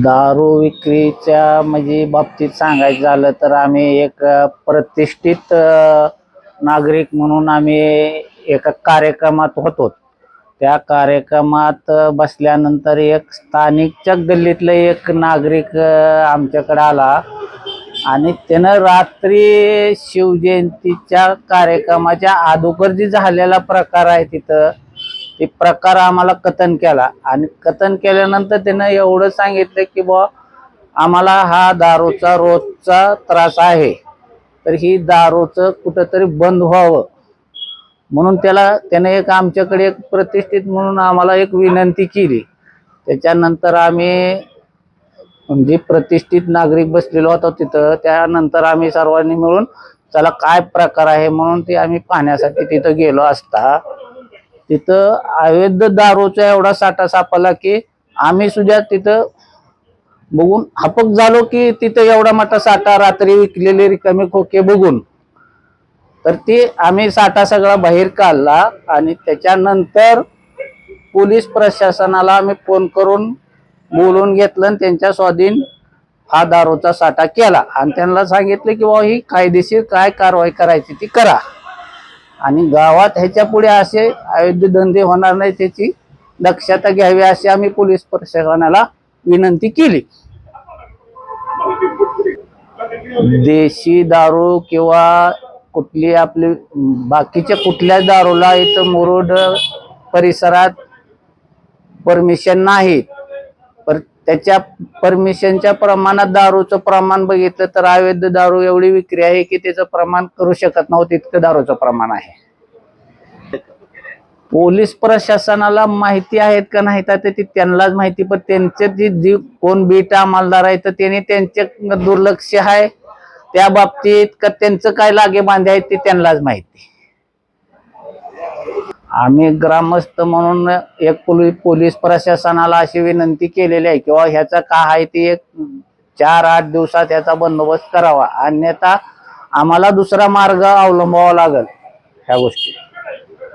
दारू विक्रीच्या म्हणजे बाबतीत सांगायचं झालं तर आम्ही एक प्रतिष्ठित नागरिक म्हणून आम्ही एका कार्यक्रमात होतो. त्या कार्यक्रमात बसल्यानंतर एक स्थानिकच्या गल्लीतलं एक नागरिक आमच्याकडे आला आणि त्यानं रात्री शिवजयंतीच्या कार्यक्रमाच्या अगोदर जी झालेला प्रकार आहे तिथं ते प्रकार आम्हाला कथन केला आणि कथन केल्यानंतर त्यानं एवढं सांगितलं की बुवा आम्हाला हा दारूचा रोजचा त्रास आहे, तर ही दारूचं कुठंतरी बंद व्हावं म्हणून त्याने एक आमच्याकडे एक प्रतिष्ठित म्हणून आम्हाला एक विनंती केली. त्याच्यानंतर आम्ही म्हणजे प्रतिष्ठित नागरिक बसलेलो होतो तिथं. त्यानंतर आम्ही सर्वांनी मिळून चला काय प्रकार आहे म्हणून ते आम्ही पाहण्यासाठी तिथं गेलो असता तिथं अवैध दारूचा एवढा साठा सापडला की आम्ही सुद्धा तिथं बघून हपक झालो की तिथं एवढा मोठा साठा रात्री विकलेले रिकामे खोके बघून. तर ते आम्ही साठा सगळा बाहेर काढला आणि त्याच्यानंतर पोलीस प्रशासनाला आम्ही फोन करून बोलून घेतलं आणि त्यांच्या स्वाधीन हा दारूचा साठा केला आणि त्यांना सांगितलं की बाबा ही कायदेशीर काय कारवाई करायची ती करा आणि गावात ह्याच्या पुढे असे अवैध धंदे होणार नाही त्याची दक्षता घ्यावी अशी आम्ही पोलीस प्रशासनाला विनंती केली. देशी दारू किंवा कुठली आपली बाकीच्या कुठल्या दारूला इथं मुरुड परिसरात परमिशन नाही, पण त्याच्या परमिशनच्या प्रमाणात दारूचं प्रमाण बघितलं तर अवैध दारू एवढी विक्री आहे की त्याचं प्रमाण करू शकत नव्हतं इतकं दारूचं प्रमाण आहे. पोलीस प्रशासनाला माहिती आहेत का नाही तर ते त्यांनाच माहिती, पण त्यांचे जी कोण बीट अंमलदार आहे तर त्याने त्यांचे दुर्लक्ष आहे त्या बाबतीत का त्यांचं काय लागे बांधे आहेत ते त्यांनाच माहिती. आम्ही ग्रामस्थ म्हणून एक पोलीस प्रशासनाला अशी विनंती केलेली आहे किंवा ह्याचा काय आहे ते एक 4-8 दिवसात ह्याचा बंदोबस्त करावा, अन्यथा आम्हाला दुसरा मार्ग अवलंबावा लागेल ह्या गोष्टी.